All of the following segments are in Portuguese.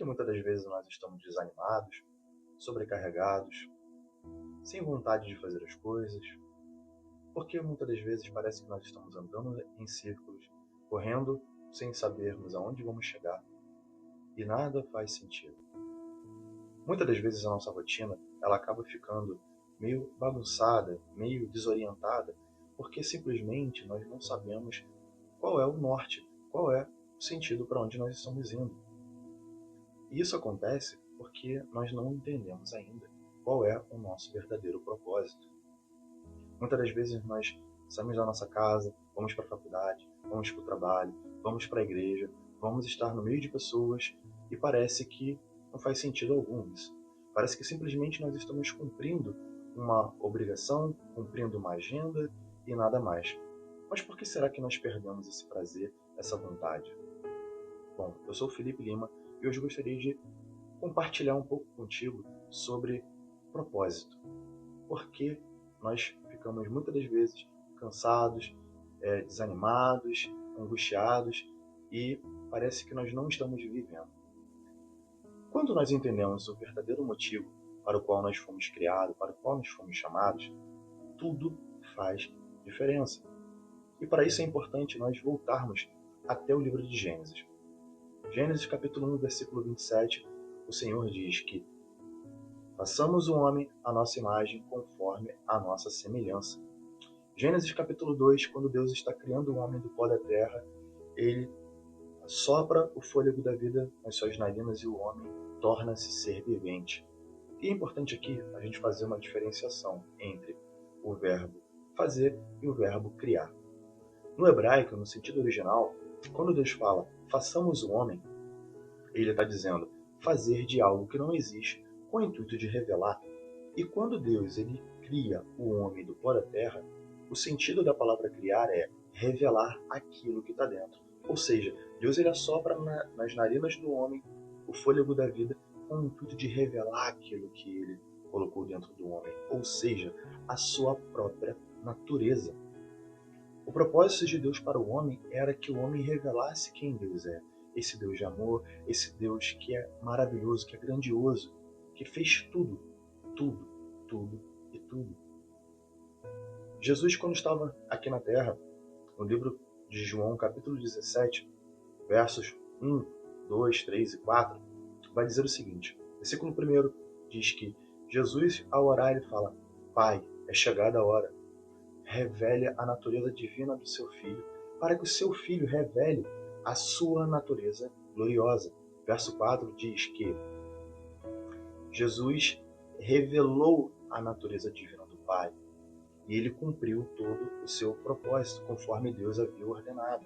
que muitas das vezes nós estamos desanimados, sobrecarregados, sem vontade de fazer as coisas, porque muitas das vezes parece que nós estamos andando em círculos, correndo sem sabermos aonde vamos chegar e nada faz sentido. Muitas das vezes a nossa rotina ela acaba ficando meio bagunçada, meio desorientada, porque simplesmente nós não sabemos qual é o norte, qual é o sentido para onde nós estamos indo. E isso acontece porque nós não entendemos ainda qual é o nosso verdadeiro propósito. Muitas das vezes nós saímos da nossa casa, vamos para a faculdade, vamos para o trabalho, vamos para a igreja, vamos estar no meio de pessoas e parece que não faz sentido algum isso. Parece que simplesmente nós estamos cumprindo uma obrigação, cumprindo uma agenda e nada mais. Mas por que será que nós perdemos esse prazer, essa vontade? Bom, eu sou o Felipe Lima e hoje gostaria de compartilhar um pouco contigo sobre propósito. Por que nós ficamos muitas das vezes cansados, desanimados, angustiados e parece que nós não estamos vivendo. Quando nós entendemos o verdadeiro motivo para o qual nós fomos criados, para o qual nós fomos chamados, tudo faz diferença. E para isso é importante nós voltarmos até o livro de Gênesis. Gênesis capítulo 1, versículo 27, o Senhor diz que façamos o homem à nossa imagem conforme a nossa semelhança. Gênesis capítulo 2, quando Deus está criando o homem do pó da terra, ele assopra o fôlego da vida nas suas narinas e o homem torna-se ser vivente. E é importante aqui a gente fazer uma diferenciação entre o verbo fazer e o verbo criar. No hebraico, no sentido original, quando Deus fala façamos o homem, ele está dizendo fazer de algo que não existe com o intuito de revelar. E quando Deus ele cria o homem do pó da terra, o sentido da palavra criar é revelar aquilo que está dentro. Ou seja, Deus ele assopra nas narinas do homem o fôlego da vida com o intuito de revelar aquilo que ele colocou dentro do homem, ou seja, a sua própria natureza. O propósito de Deus para o homem era que o homem revelasse quem Deus é. Esse Deus de amor, esse Deus que é maravilhoso, que é grandioso, que fez tudo, tudo, tudo e tudo. Jesus, quando estava aqui na Terra, no livro de João, capítulo 17, versos 1, 2, 3 e 4, vai dizer o seguinte. Versículo 1 diz que Jesus, ao orar, ele fala: Pai, é chegada a hora. Revele a natureza divina do seu Filho, para que o seu Filho revele a sua natureza gloriosa. Verso 4 diz que Jesus revelou a natureza divina do Pai e ele cumpriu todo o seu propósito, conforme Deus havia ordenado.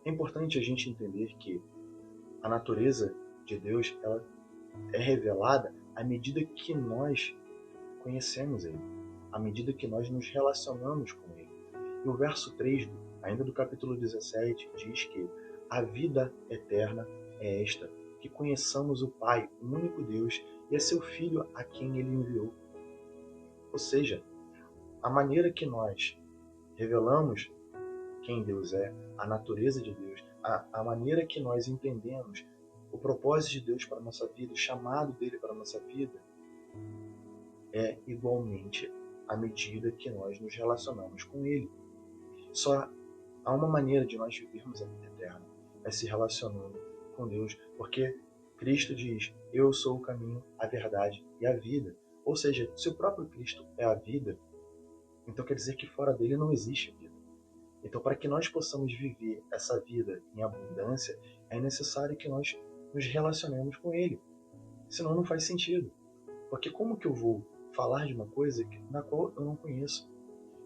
É importante a gente entender que a natureza de Deus ela é revelada à medida que nós conhecemos Ele, à medida que nós nos relacionamos com Ele. E o verso 3, ainda do capítulo 17, diz que a vida eterna é esta, que conheçamos o Pai, o único Deus, e a seu Filho a quem Ele enviou. Ou seja, a maneira que nós revelamos quem Deus é, a natureza de Deus, a maneira que nós entendemos o propósito de Deus para a nossa vida, o chamado dele para a nossa vida, é igualmente à medida que nós nos relacionamos com ele. Só há uma maneira de nós vivermos a vida eterna, é se relacionando com Deus, porque Cristo diz, eu sou o caminho, a verdade e a vida. Ou seja, se o próprio Cristo é a vida, então quer dizer que fora dele não existe vida. Então, para que nós possamos viver essa vida em abundância, é necessário que nós nos relacionemos com Ele. Senão não faz sentido. Porque como que eu vou falar de uma coisa na qual eu não conheço?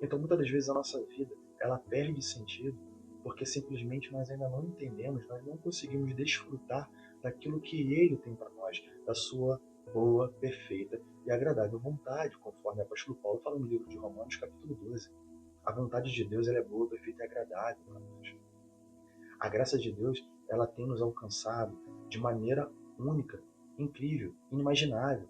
Então, muitas das vezes a nossa vida, ela perde sentido, porque simplesmente nós ainda não entendemos, nós não conseguimos desfrutar daquilo que Ele tem para nós, da sua boa, perfeita e agradável vontade, conforme o apóstolo Paulo fala no livro de Romanos, capítulo 12. A vontade de Deus ela é boa, perfeita e agradável para nós. A graça de Deus ela tem nos alcançado de maneira única, incrível, inimaginável.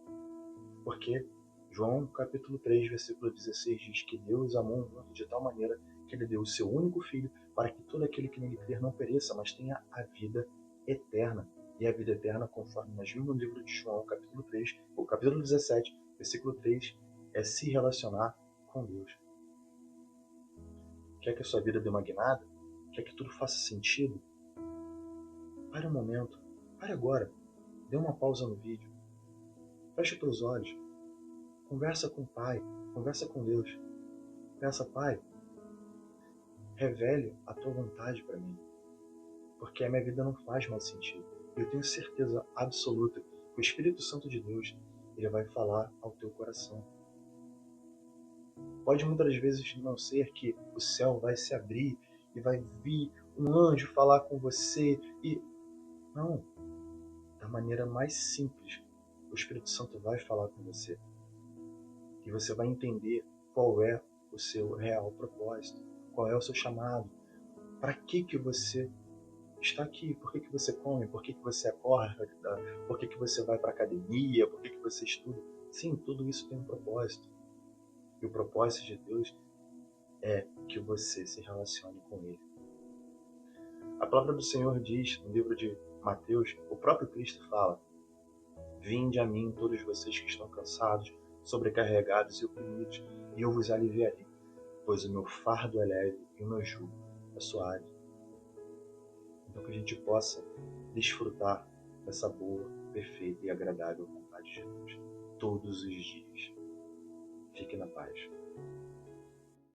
Porque João capítulo 3, versículo 16 diz que Deus amou o mundo de tal maneira que ele deu o seu único Filho para que todo aquele que nele crer não pereça, mas tenha a vida eterna. e a vida eterna, conforme nós vimos no livro de João, capítulo 3, ou capítulo 17, versículo 3, é se relacionar com Deus. Quer que a sua vida dê uma guinada? Quer que tudo faça sentido? Pare um momento, pare agora, dê uma pausa no vídeo, feche os teus olhos, conversa com o Pai, conversa com Deus. Peça, Pai, revele a tua vontade para mim, porque a minha vida não faz mais sentido. Eu tenho certeza absoluta que o Espírito Santo de Deus, ele vai falar ao teu coração. Pode muitas vezes não ser que o céu vai se abrir e vai vir um anjo falar com você e... Não, da maneira mais simples, o Espírito Santo vai falar com você. E você vai entender qual é o seu real propósito, qual é o seu chamado, para que você está aqui, por que você come, por que você acorda, por que você vai para a academia, por que você estuda. Sim, tudo isso tem um propósito. E o propósito de Deus é que você se relacione com Ele. A palavra do Senhor diz, no livro de Mateus, o próprio Cristo fala: vinde a mim todos vocês que estão cansados, sobrecarregados e oprimidos, e eu vos aliviarei, pois o meu fardo é leve e o meu jugo é suave. Então que a gente possa desfrutar dessa boa, perfeita e agradável vontade de Deus todos os dias. Fique na paz.